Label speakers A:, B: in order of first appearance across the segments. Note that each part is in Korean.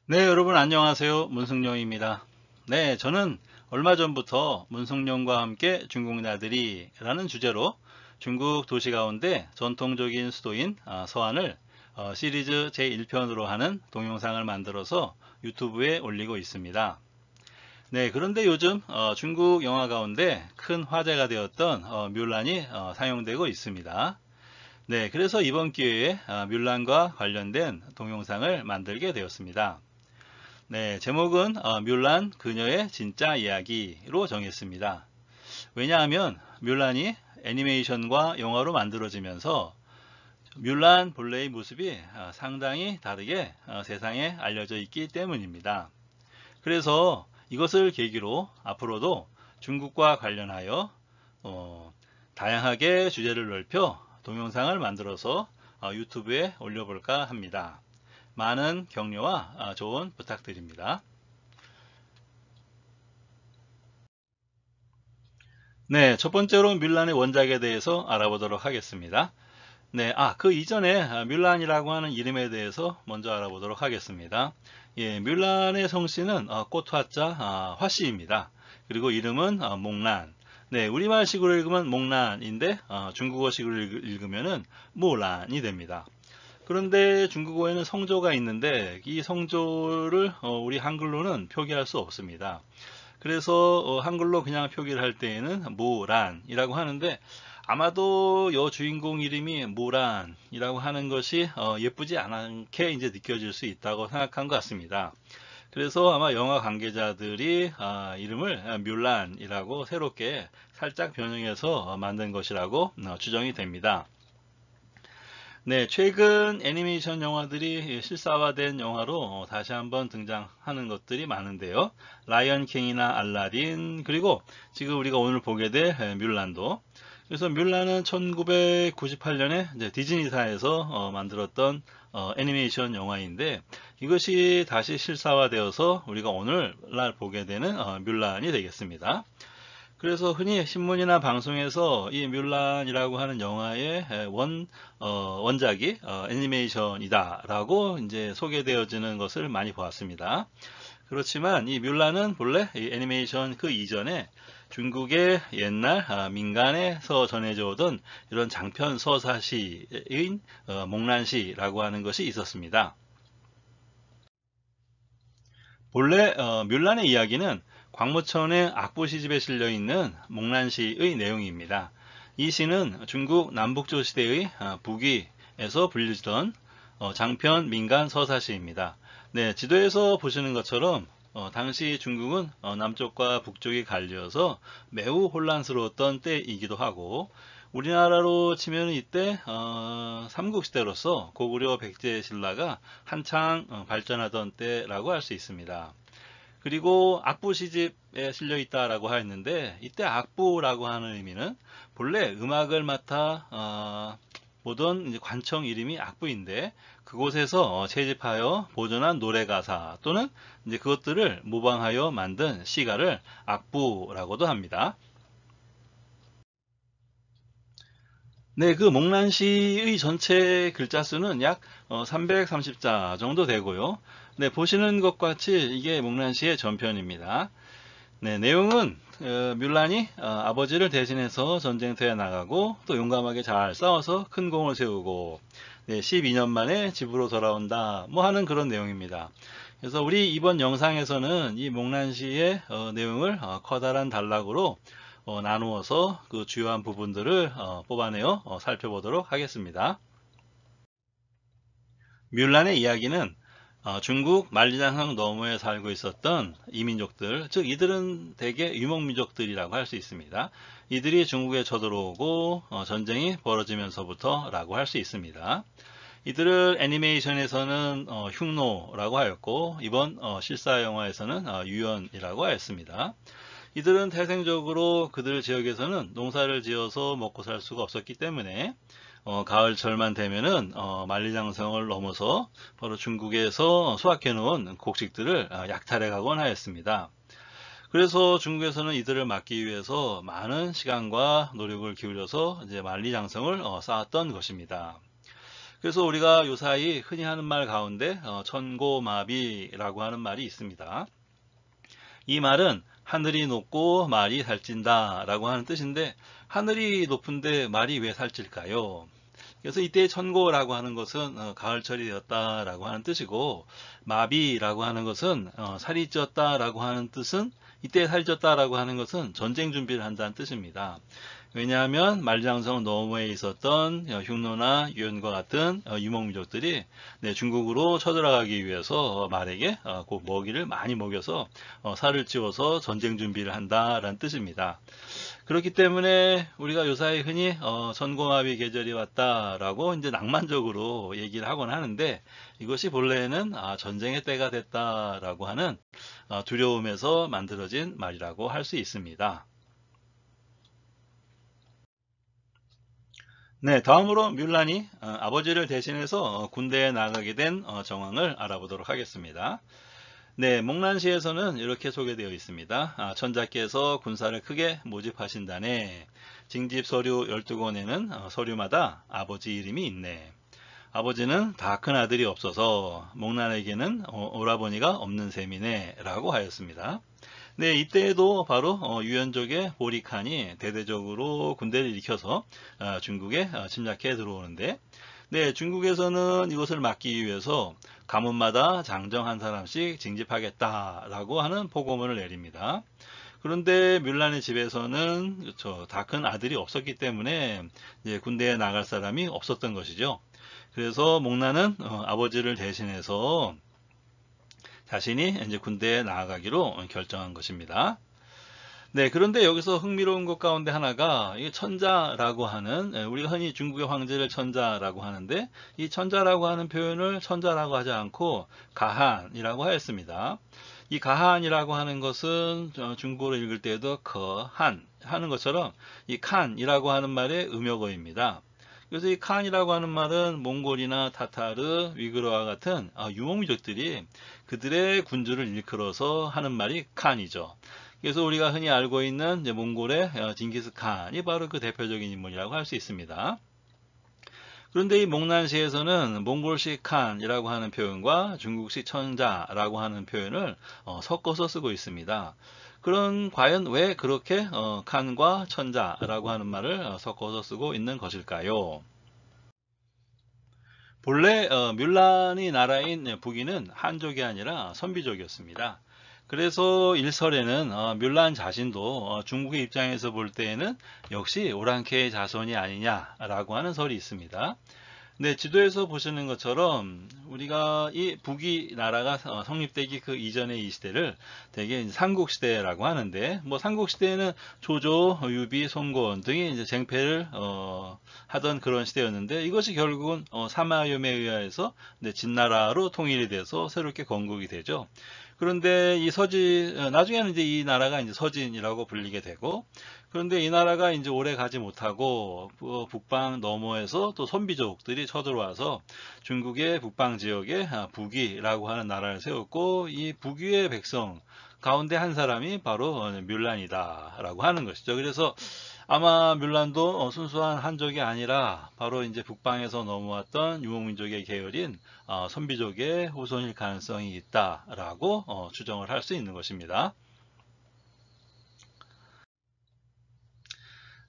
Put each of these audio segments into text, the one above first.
A: 네, 여러분 안녕하세요. 문승용입니다. 네, 저는 얼마 전부터 문승용과 함께 중국 나들이 라는 주제로 중국 도시 가운데 전통적인 수도인 서안을 시리즈 제1편으로 하는 동영상을 만들어서 유튜브에 올리고 있습니다. 네, 그런데 요즘 중국 영화 가운데 큰 화제가 되었던 뮬란이 사용되고 있습니다. 네, 그래서 이번 기회에 뮬란과 관련된 동영상을 만들게 되었습니다. 네, 제목은 뮬란 그녀의 진짜 이야기로 정했습니다. 왜냐하면 뮬란이 애니메이션과 영화로 만들어지면서 뮬란 본래의 모습이 상당히 다르게 세상에 알려져 있기 때문입니다. 그래서 이것을 계기로 앞으로도 중국과 관련하여 어, 다양하게 주제를 넓혀 동영상을 만들어서 유튜브에 올려볼까 합니다. 많은 격려와 조언 부탁드립니다. 네, 첫 번째로 뮬란의 원작에 대해서 알아보도록 하겠습니다. 네, 그 이전에 뮬란이라고 하는 이름에 대해서 먼저 알아보도록 하겠습니다. 예, 뮬란의 성씨는 꽃화자 화씨입니다. 그리고 이름은 몽란. 네, 우리말식으로 읽으면 몽란인데 중국어식으로 읽으면은 모란이 됩니다. 그런데 중국어에는 성조가 있는데 이 성조를 우리 한글로는 표기할 수 없습니다. 그래서 한글로 그냥 표기를 할 때에는 모란이라고 하는데 아마도 여 주인공 이름이 모란이라고 하는 것이 예쁘지 않게 이제 느껴질 수 있다고 생각한 것 같습니다. 그래서 아마 영화 관계자들이 이름을 뮬란이라고 새롭게 살짝 변형해서 만든 것이라고 추정이 됩니다. 네, 최근 애니메이션 영화들이 실사화된 영화로 다시 한번 등장하는 것들이 많은데요. 라이언 킹이나 알라딘, 그리고 지금 우리가 오늘 보게 될 뮬란도. 그래서 뮬란은 1998년에 디즈니사에서 만들었던 애니메이션 영화인데 이것이 다시 실사화되어서 우리가 오늘날 보게 되는 뮬란이 되겠습니다. 그래서 흔히 신문이나 방송에서 이 뮬란이라고 하는 영화의 원작이 애니메이션이다라고 이제 소개되어지는 것을 많이 보았습니다. 그렇지만 이 뮬란은 본래 이 애니메이션 그 이전에 중국의 옛날 민간에서 전해져 오던 이런 장편 서사시인 몽란시라고 하는 것이 있었습니다. 본래 뮬란의 이야기는 광무천의 악보 시집에 실려 있는 목란시의 내용입니다. 이 시는 중국 남북조 시대의 북위에서 불리던 장편 민간 서사시입니다. 네, 지도에서 보시는 것처럼 당시 중국은 남쪽과 북쪽이 갈려서 매우 혼란스러웠던 때이기도 하고 우리나라로 치면 이때 삼국시대로서 고구려 백제 신라가 한창 발전하던 때라고 할 수 있습니다. 그리고 악부 시집에 실려 있다라고 하였는데 이때 악부라고 하는 의미는 본래 음악을 맡아 보던 이제 관청 이름이 악부인데 그곳에서 채집하여 보존한 노래 가사 또는 이제 그것들을 모방하여 만든 시가를 악부라고도 합니다. 네, 그 목란시의 전체 글자 수는 약 330자 정도 되고요. 네, 보시는 것 같이 이게 목란시의 전편입니다. 네, 내용은 뮬란이 아버지를 대신해서 전쟁터에 나가고 또 용감하게 잘 싸워서 큰功을 세우고 네, 12년 만에 집으로 돌아온다 뭐 하는 그런 내용입니다. 그래서 우리 이번 영상에서는 이 목란시의 내용을 커다란 단락으로 나누어서 그 주요한 부분들을 뽑아내어 살펴보도록 하겠습니다. 뮬란의 이야기는 중국 만리장성 너머에 살고 있었던 이민족들, 즉 이들은 대개 유목민족들이라고 할 수 있습니다. 이들이 중국에 쳐들어오고 전쟁이 벌어지면서부터라고 할 수 있습니다. 이들을 애니메이션에서는 흉노라고 하였고 이번 실사 영화에서는 유연이라고 하였습니다. 이들은 태생적으로 그들 지역에서는 농사를 지어서 먹고 살 수가 없었기 때문에 가을철만 되면은 만리장성을 넘어서 바로 중국에서 수확해 놓은 곡식들을 약탈해 가곤 하였습니다. 그래서 중국에서는 이들을 막기 위해서 많은 시간과 노력을 기울여서 이제 만리장성을 쌓았던 것입니다. 그래서 우리가 요사이 흔히 하는 말 가운데 천고마비라고 하는 말이 있습니다. 이 말은 하늘이 높고 말이 살찐다 라고 하는 뜻인데, 하늘이 높은데 말이 왜 살찔까요? 그래서 이때 천고라고 하는 것은 가을철이 되었다라고 하는 뜻이고, 마비라고 하는 것은 살이 쪘다라고 하는 뜻은, 이때 살이 쪘다라고 하는 것은 전쟁 준비를 한다는 뜻입니다. 왜냐하면 말장성 너머에 있었던 흉노나 유연과 같은 유목민족들이 중국으로 쳐들어가기 위해서 말에게 그 먹이를 많이 먹여서 살을 찌워서 전쟁 준비를 한다라는 뜻입니다. 그렇기 때문에 우리가 요사이 흔히 천고마비 계절이 왔다라고 이제 낭만적으로 얘기를 하곤 하는데, 이것이 본래는 전쟁의 때가 됐다라고 하는 두려움에서 만들어진 말이라고 할 수 있습니다. 네, 다음으로 뮬란이 아버지를 대신해서 군대에 나가게 된 정황을 알아보도록 하겠습니다. 네, 목란시에서는 이렇게 소개되어 있습니다. 천자께서 군사를 크게 모집하신다네. 징집 서류 12권에는 서류마다 아버지 이름이 있네. 아버지는 다 큰 아들이 없어서 목란에게는 오라버니가 없는 셈이네 라고 하였습니다. 네, 이때에도 바로 유연족의 보리칸이 대대적으로 군대를 일으켜서 중국에 침략해 들어오는데, 네, 중국에서는 이것을 막기 위해서 가문마다 장정 한 사람씩 징집하겠다라고 하는 포고문을 내립니다. 그런데 뮬란의 집에서는 다 큰 아들이 없었기 때문에 이제 군대에 나갈 사람이 없었던 것이죠. 그래서 목란은 아버지를 대신해서 자신이 이제 군대에 나아가기로 결정한 것입니다. 네, 그런데 여기서 흥미로운 것 가운데 하나가 이 천자라고 하는, 우리가 흔히 중국의 황제를 천자라고 하는데, 이 천자라고 하는 표현을 천자라고 하지 않고 가한이라고 하였습니다. 이 가한이라고 하는 것은 중국어로 읽을 때도 거한 하는 것처럼 이 칸이라고 하는 말의 음역어입니다. 그래서 이 칸이라고 하는 말은 몽골이나 타타르, 위그르와 같은 유목민족들이 그들의 군주를 일컬어서 하는 말이 칸이죠. 그래서 우리가 흔히 알고 있는 몽골의 징기스칸이 바로 그 대표적인 인물이라고 할 수 있습니다. 그런데 이 목란시에서는 몽골식 칸이라고 하는 표현과 중국식 천자라고 하는 표현을 섞어서 쓰고 있습니다. 그런 과연 왜 그렇게 칸과 천자라고 하는 말을 섞어서 쓰고 있는 것일까요? 본래 뮬란이 나라인 북위는 한족이 아니라 선비족이었습니다. 그래서 일설에는 뮬란 자신도 중국의 입장에서 볼 때에는 역시 오랑캐의 자손이 아니냐라고 하는 설이 있습니다. 네, 지도에서 보시는 것처럼 우리가 이 북위 나라가 성립되기 그 이전의 이 시대를 대개 삼국시대라고 하는데, 뭐 삼국시대에는 조조, 유비, 송건 등이 이제 쟁패를 하던 그런 시대였는데, 이것이 결국은 사마염에 의해서 진나라로 통일이 돼서 새롭게 건국이 되죠. 그런데 이 나중에는 이제 이 나라가 이제 서진이라고 불리게 되고, 그런데 이 나라가 이제 오래 가지 못하고 북방 너머에서 또 선비족들이 쳐들어와서 중국의 북방 지역에 북위라고 하는 나라를 세웠고, 이 북위의 백성 가운데 한 사람이 바로 뮬란이다라고 하는 것이죠. 그래서 아마 뮬란도 순수한 한족이 아니라 바로 이제 북방에서 넘어왔던 유목민족의 계열인 선비족의 후손일 가능성이 있다라고 추정을 할 수 있는 것입니다.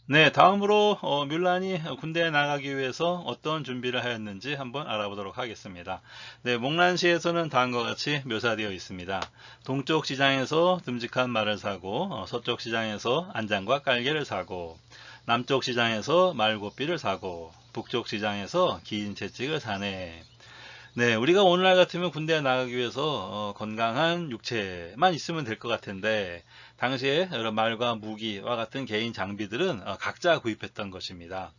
A: 네, 다음으로 뮬란이 군대에 나가기 위해서 어떤 준비를 하였는지 한번 알아보도록 하겠습니다. 네, 목란시에서는 다음과 같이 묘사되어 있습니다. 동쪽 시장에서 듬직한 말을 사고, 서쪽 시장에서 안장과 깔개를 사고, 남쪽 시장에서 말고삐를 사고, 북쪽 시장에서 긴 채찍을 사네. 네, 우리가 오늘날 같으면 군대에 나가기 위해서 건강한 육체만 있으면 될 것 같은데, 당시에 여러 말과 무기와 같은 개인 장비들은 각자 구입했던 것입니다.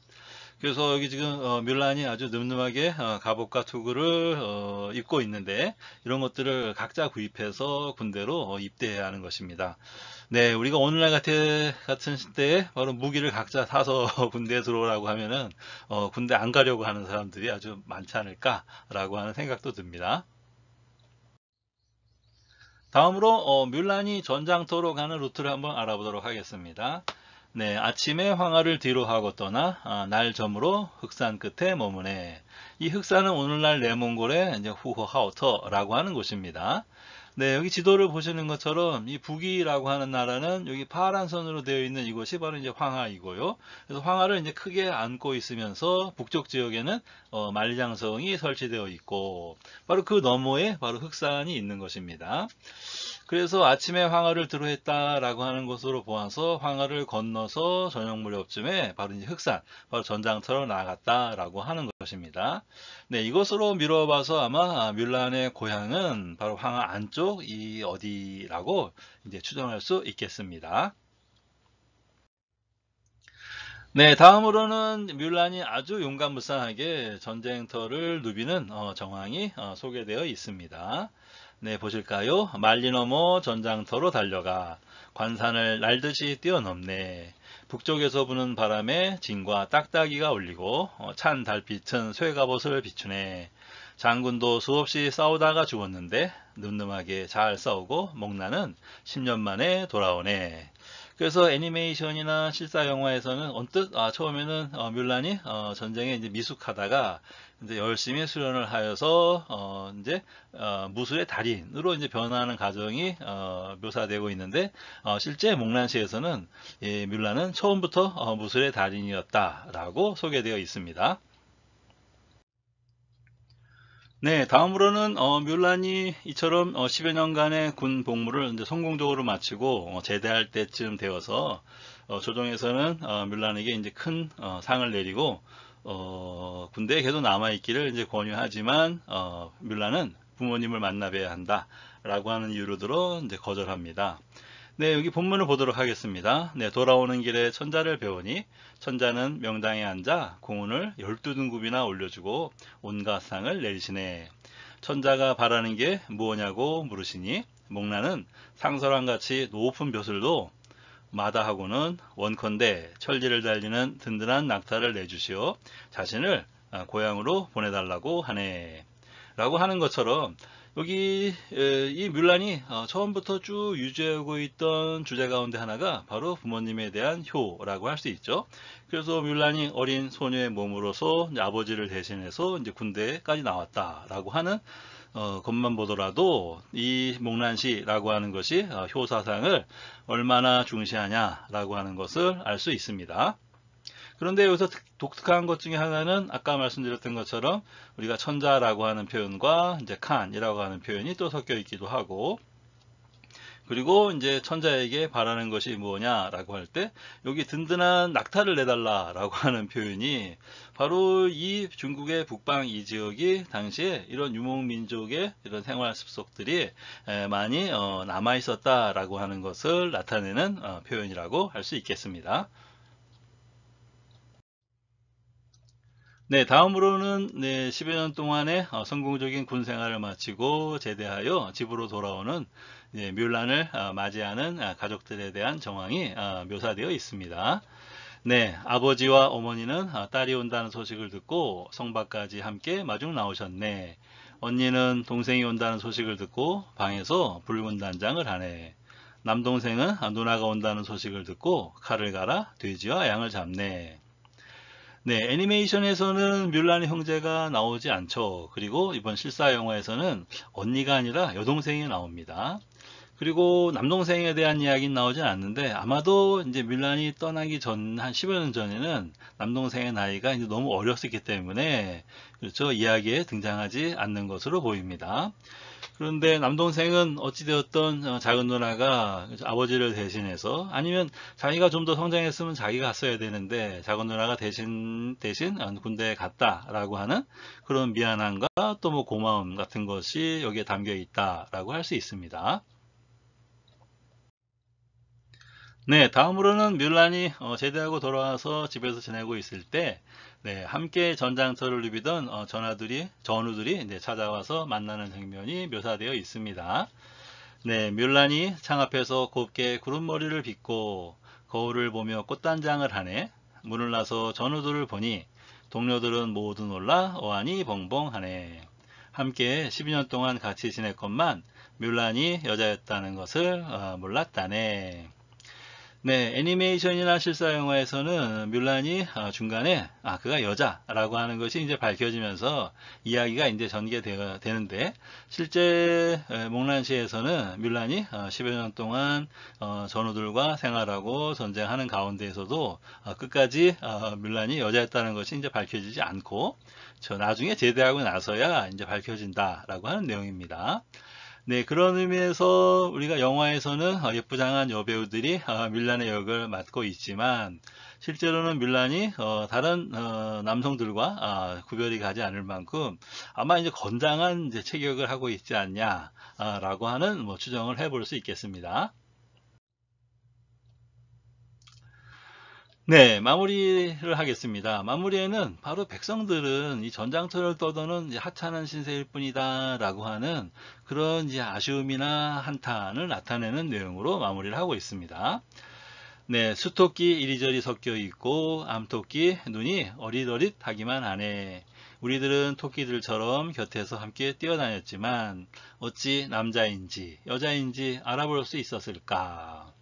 A: 그래서 여기 지금 뮬란이 아주 늠름하게 갑옷과 투구를 입고 있는데, 이런 것들을 각자 구입해서 군대로 입대해야 하는 것입니다. 네, 우리가 오늘날 같은 시대에 바로 무기를 각자 사서 군대에 들어오라고 하면은 군대 안 가려고 하는 사람들이 아주 많지 않을까라고 하는 생각도 듭니다. 다음으로 뮬란이 전장터로 가는 루트를 한번 알아보도록 하겠습니다. 네, 아침에 황하를 뒤로 하고 떠나 날 저물어 흑산 끝에 머무네. 이 흑산은 오늘날 내몽골의 이제 후호하우터라고 하는 곳입니다. 네, 여기 지도를 보시는 것처럼 이 북이라고 하는 나라는 여기 파란 선으로 되어 있는 이곳이 바로 이제 황하이고요. 그래서 황하를 이제 크게 안고 있으면서 북쪽 지역에는 만리장성이 설치되어 있고 바로 그 너머에 바로 흑산이 있는 것입니다. 그래서 아침에 황하를 들어했다라고 하는 것으로 보아서 황하를 건너서 저녁 무렵쯤에 바로 이제 흑산, 바로 전장터로 나갔다라고 하는 것입니다. 네, 이것으로 미뤄봐서 아마 뮬란의 고향은 바로 황하 안쪽 이 어디라고 이제 추정할 수 있겠습니다. 네, 다음으로는 뮬란이 아주 용감무쌍하게 전쟁터를 누비는 정황이 소개되어 있습니다. 네, 보실까요? 말리 넘어 전장터로 달려가 관산을 날듯이 뛰어넘네. 북쪽에서 부는 바람에 진과 딱따기가 울리고 찬 달빛은 쇠갑옷을 비추네. 장군도 수없이 싸우다가 죽었는데 늠름하게 잘 싸우고 목나는 10년 만에 돌아오네. 그래서 애니메이션이나 실사 영화에서는 언뜻 처음에는 뮬란이 전쟁에 이제 미숙하다가 이제 열심히 수련을 하여서 이제 무술의 달인으로 이제 변화하는 과정이 묘사되고 있는데 실제 목란시에서는 이 뮬란은 처음부터 무술의 달인이었다라고 소개되어 있습니다. 네, 다음으로는 뮬란이 이처럼 10여 년간의 군 복무를 이제 성공적으로 마치고 제대할 때쯤 되어서 조정에서는 뮬란에게 이제 큰 상을 내리고 군대에 계속 남아 있기를 이제 권유하지만 뮬란은 부모님을 만나 뵈야 한다라고 하는 이유로 들어 이제 거절합니다. 네, 여기 본문을 보도록 하겠습니다. 네, 돌아오는 길에 천자를 배우니 천자는 명당에 앉아 공운을 12등급이나 올려주고 온갖 상을 내리시네. 천자가 바라는 게 무엇냐고 물으시니 목나는 상서랑 같이 높은 벼슬도 마다하고는 원컨대 천리를 달리는 든든한 낙타를 내주시어 자신을 고향으로 보내달라고 하네. 라고 하는 것처럼 여기 이 뮬란이 처음부터 쭉 유지하고 있던 주제 가운데 하나가 바로 부모님에 대한 효라고 할 수 있죠. 그래서 뮬란이 어린 소녀의 몸으로서 아버지를 대신해서 이제 군대까지 나왔다라고 하는 것만 보더라도 이 목란시라고 하는 것이 효사상을 얼마나 중시하냐라고 하는 것을 알 수 있습니다. 그런데 여기서 독특한 것 중에 하나는 아까 말씀드렸던 것처럼 우리가 천자라고 하는 표현과 이제 칸이라고 하는 표현이 또 섞여 있기도 하고, 그리고 이제 천자에게 바라는 것이 뭐냐라고 할 때 여기 든든한 낙타를 내달라라고 하는 표현이 바로 이 중국의 북방 이 지역이 당시에 이런 유목민족의 이런 생활 습속들이 많이 남아 있었다라고 하는 것을 나타내는 표현이라고 할 수 있겠습니다. 네, 다음으로는 네, 10여 년 동안의 성공적인 군 생활을 마치고 제대하여 집으로 돌아오는 뮬란을 맞이하는 가족들에 대한 정황이 묘사되어 있습니다. 네, 아버지와 어머니는 딸이 온다는 소식을 듣고 성밖까지 함께 마중 나오셨네. 언니는 동생이 온다는 소식을 듣고 방에서 붉은 단장을 하네. 남동생은 누나가 온다는 소식을 듣고 칼을 갈아 돼지와 양을 잡네. 네, 애니메이션에서는 뮬란의 형제가 나오지 않죠. 그리고 이번 실사 영화에서는 언니가 아니라 여동생이 나옵니다. 그리고 남동생에 대한 이야기는 나오진 않는데 아마도 이제 뮬란이 떠나기 전, 한 10여 년 전에는 남동생의 나이가 이제 너무 어렸었기 때문에 그렇죠. 이야기에 등장하지 않는 것으로 보입니다. 그런데 남동생은 어찌되었던 작은 누나가 아버지를 대신해서 아니면 자기가 좀 더 성장했으면 자기가 갔어야 되는데 작은 누나가 대신 군대에 갔다라고 하는 그런 미안함과 또 뭐 고마움 같은 것이 여기에 담겨 있다라고 할 수 있습니다. 네, 다음으로는 뮬란이 제대하고 돌아와서 집에서 지내고 있을 때, 네, 함께 전장터를 누비던 전우들이 이제 찾아와서 만나는 장면이 묘사되어 있습니다. 네, 뮬란이 창 앞에서 곱게 구름머리를 빗고 거울을 보며 꽃단장을 하네. 문을 나서 전우들을 보니 동료들은 모두 놀라 어안이 벙벙하네. 함께 12년 동안 같이 지냈건만 뮬란이 여자였다는 것을 몰랐다네. 네, 애니메이션이나 실사 영화에서는 뮬란이 중간에 그가 여자라고 하는 것이 이제 밝혀지면서 이야기가 이제 전개되는데 실제 몽란시에서는 뮬란이 10여 년 동안 전우들과 생활하고 전쟁하는 가운데에서도 끝까지 뮬란이 여자였다는 것이 이제 밝혀지지 않고 나중에 제대하고 나서야 이제 밝혀진다라고 하는 내용입니다. 네, 그런 의미에서 우리가 영화에서는 예쁘장한 여배우들이 밀란의 역을 맡고 있지만 실제로는 밀란이 다른 남성들과 구별이 가지 않을 만큼 아마 이제 건장한 이제 체격을 하고 있지 않냐라고 하는 뭐 추정을 해볼 수 있겠습니다. 네, 마무리를 하겠습니다. 마무리에는 바로 백성들은 이 전장터를 떠도는 이제 하찮은 신세일 뿐이다 라고 하는 그런 이제 아쉬움이나 한탄을 나타내는 내용으로 마무리를 하고 있습니다. 네, 수토끼 이리저리 섞여 있고 암토끼 눈이 어릿어릿하기만 하네. 우리들은 토끼들처럼 곁에서 함께 뛰어다녔지만 어찌 남자인지 여자인지 알아볼 수 있었을까?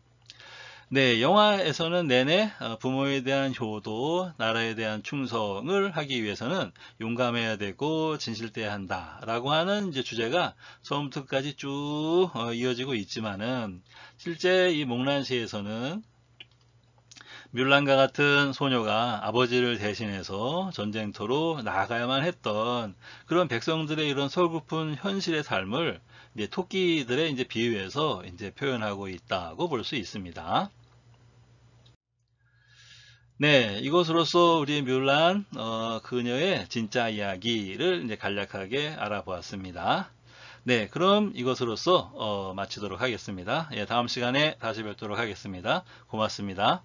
A: 네, 영화에서는 내내 부모에 대한 효도, 나라에 대한 충성을 하기 위해서는 용감해야 되고 진실돼야 한다라고 하는 이제 주제가 처음부터 끝까지 쭉 이어지고 있지만은 실제 이 목란시에서는 뮬란과 같은 소녀가 아버지를 대신해서 전쟁터로 나아가야만 했던 그런 백성들의 이런 서글픈 현실의 삶을 이제 토끼들의 이제 비유해서 이제 표현하고 있다고 볼 수 있습니다. 네, 이것으로써 우리 뮬란 그녀의 진짜 이야기를 이제 간략하게 알아보았습니다. 네, 그럼 이것으로써 마치도록 하겠습니다. 예, 다음 시간에 다시 뵙도록 하겠습니다. 고맙습니다.